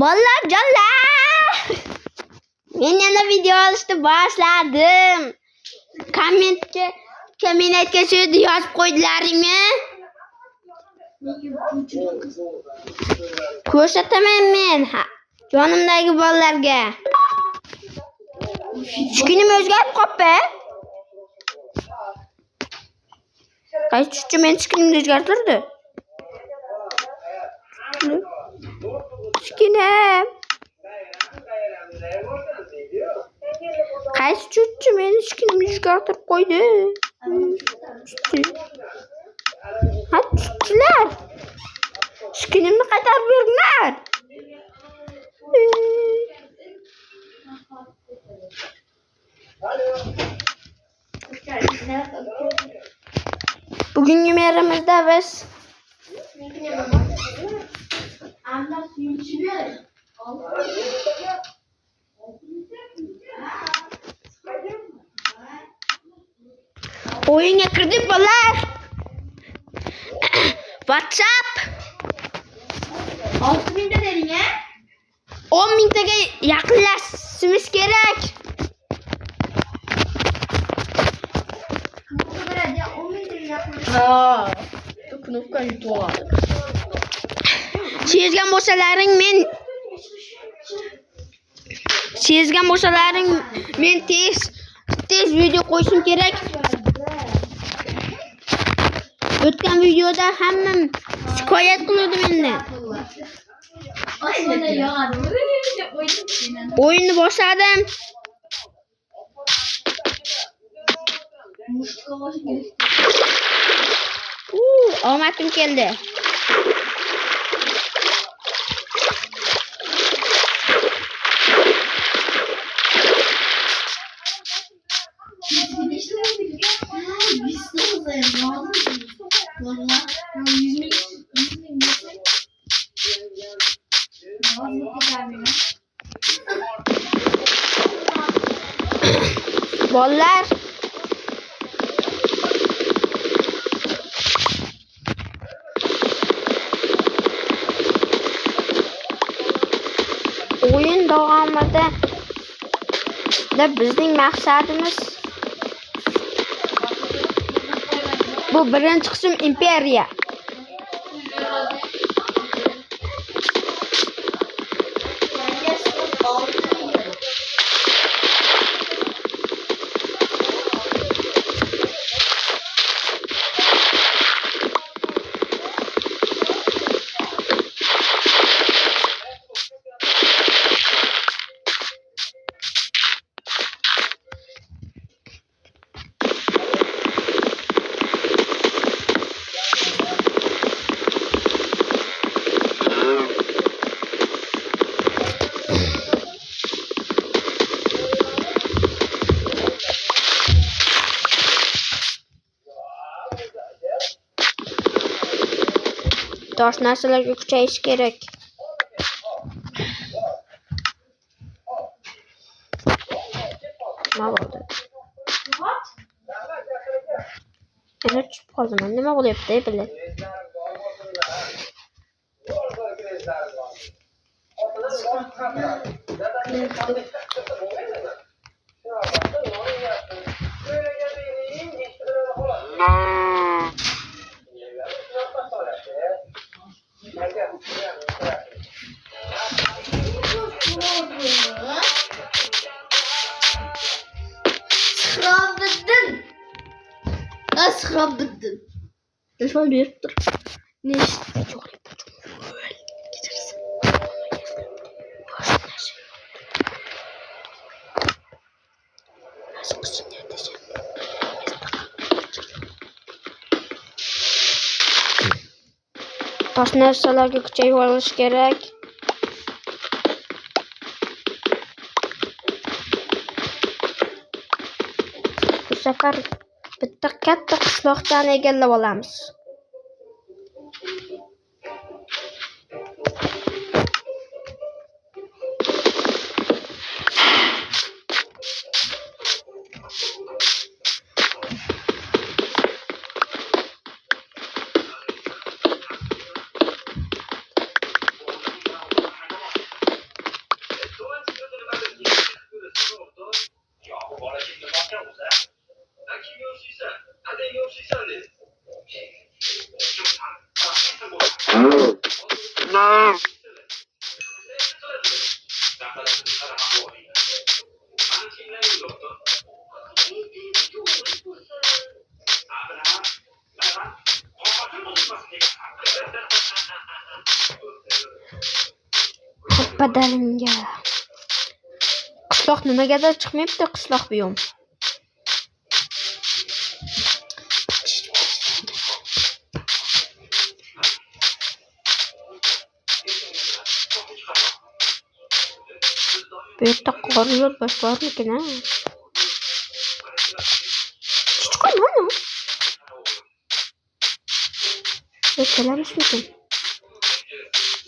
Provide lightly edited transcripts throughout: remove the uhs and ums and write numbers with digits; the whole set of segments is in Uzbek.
Bolalar jonlar. Men yana video olishni boshladim. Kommentga so'zni yozib qo'ydilaringmi? Ko'rsataman men yonimdagi bolalarga. Shuning o'zgarib qoppa. Qaysi tushchi men skinimni o'zgartirdi? Skinim. Qaysi tushchi men skinimni o'zgartirib qo'ydi? Ha, tushchilar. Skinimni qaytarib beringlar. Bugungi merimizda biz o'yinga kirdik bolalar. WhatsApp 6000 ta deding a? 10.000 taga yaqinlashishimiz kerak. Knopka yutib oladi. Sezgan bo'lsalaring men tez video qo'yishim kerak. O'tgan videoda hammam shikoyat qildi mendan. O'yinni boshladim. Omadim keldi. Bolalar o'yin davomida bizning maqsadimiz bu birinchi qism imperiya. Tosh narsalarga kuchayish kerak. Nima bo'ldi? Yana tushib qoldim. Nima bo'lyapti, bilay. Asrabiddin. Telefon berib tur. Ne ish? Tosh narsalarga kuchayib olish kerak. Bu safar bitta katta qishloqchani egallab olamiz. Badalingga. Qishloq nimagadir chiqmayapti, qishloq buyum. Bu yerda qor yo'l bormikin, ha? Chiqma mana. Kelamizmikin?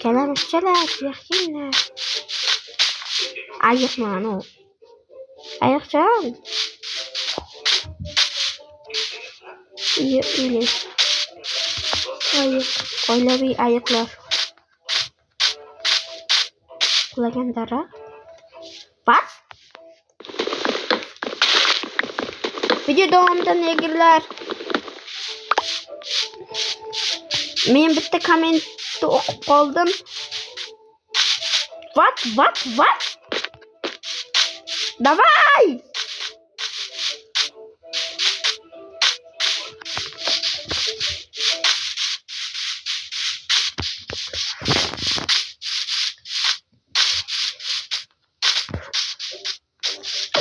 Kelamiz chalak, yaxshinglar. Ayiqman o. Ayiqchan. Iyi. Ayiq, oilaviy ayiqlar. Qulagan daraxt. Bak. Video davomida negirlar. Men bitta kommentni o'qib qoldim. What? Davay!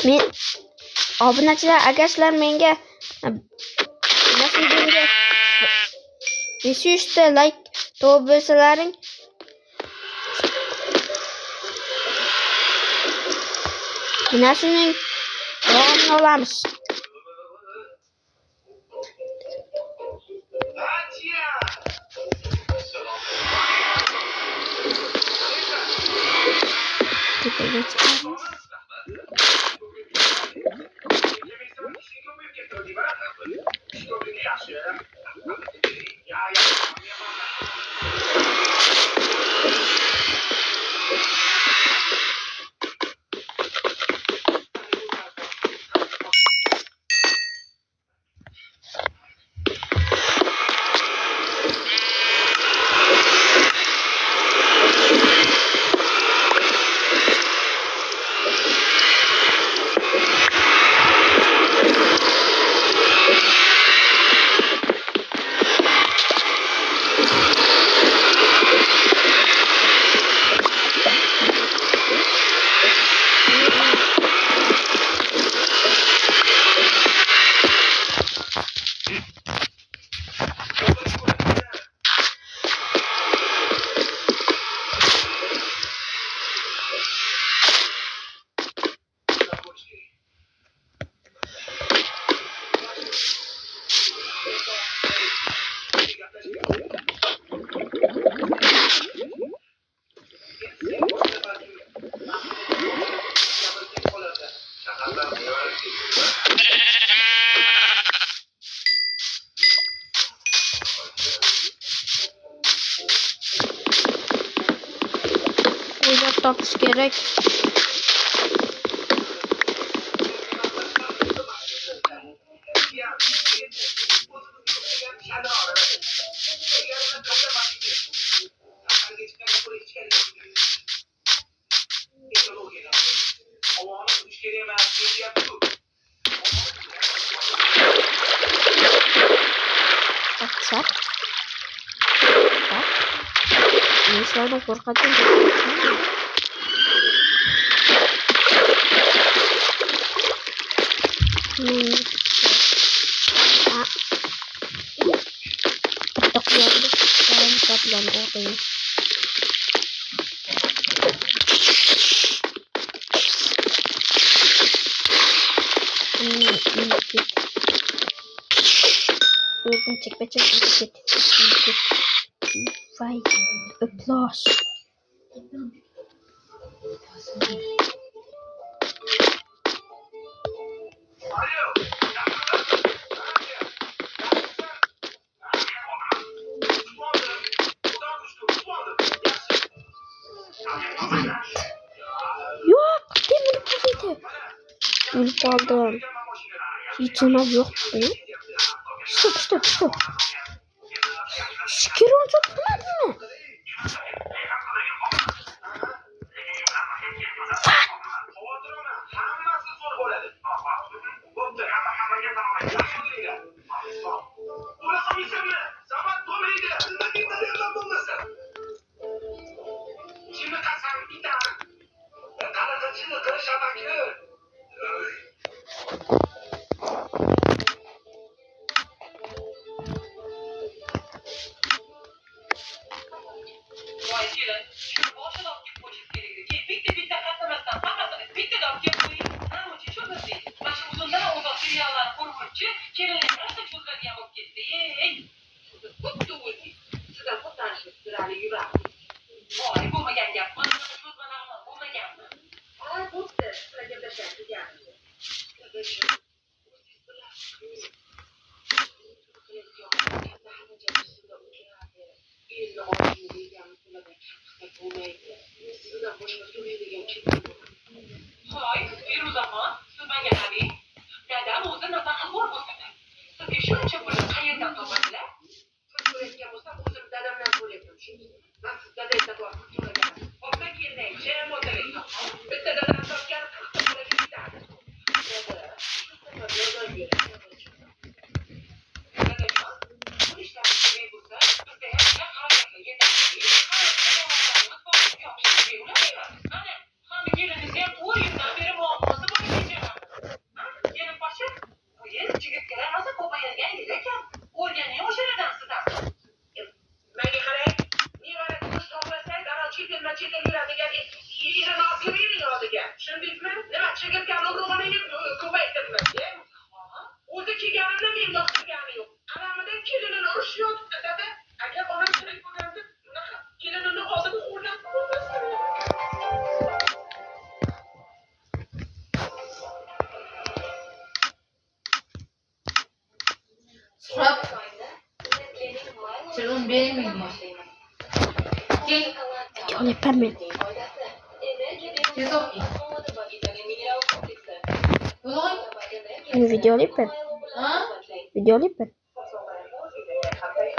Men obunachilar, agar sizlar menga videomga 500 ta like to'g'ri bo'lsalaring, mana shuning davomini olamiz. Tepaga chiqamiz. Topish kerak. Çak. Mesela korkatın. Toplam oradayım. Yorgun çekme. Vay. Öploş. Yok, demir kuvveti. Ölüp aldım. Hiç ona yok mu? Stop. Şükür olacak mı? Voy kelin, shu boshida olib kelib qo'yish kerak edi. Bitta qatlamasdan hammasini bittada olib kelib qo'ying. Namuncha cho'zildi. Mana shu uzundan uzoq seriallarni ko'rib turibchi, kelinlar rosa cho'ziladigan bo'lib ketdi. Ey, xuddi o'zi. Sizdan xuddonishib turali yuradi. Voy, bo'lmagan gap. Mana shu cho'zmalarni bo'lmaganmi? Ha, bo'pti. Sizlar gaplashgan deganmiz. Hoy, Feruzaxon, siz menga qarang. Dadam o'zi nafaqaxo'r bo'lsa-da. Sizga shuncha pulni qayerdan topadilar? Pul so'rayotgan bo'lsam, o'zim dadamdan so'rayapman. Men siz dadangizdan pul so'ragan. Obda kelmang, jam o'tiring. Bitta dadam topgan 40 ta pulaga ketadi. Dadajon, bu ishlarni kerak bo'lsa, bizda ham harakatga yetadi. Mana, hamma keliniz ham 10 yildan beri muammosi bo'lib ketyapti. Kelin poshsha, bu yer chigirtkalar rosa ko'payadigan yer ekan. O'rganing o'shalardan sizdan. Menga qarang, mevani go'sht to'plasak, ana chetilma-chetil yuradigan yerini olib keling oldiga. Tushundingizmi? Nima chigirtkani urug'ini ko'paytirmiz. O'zi kelganimda men yoqtirgani yo'q. Anamidan kelinini urishyapti dada. Agar onam tirik bo'lganda, bunaqa kelinini oldida xo'rlab ko'rmasdim. Surat. Çırın benim mi? Gel. On est pas mal. Tez ol. Oğlum. Une vidéo libre. Ha? Vidéo libre.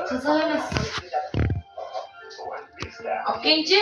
Kızar emez. Akgenci.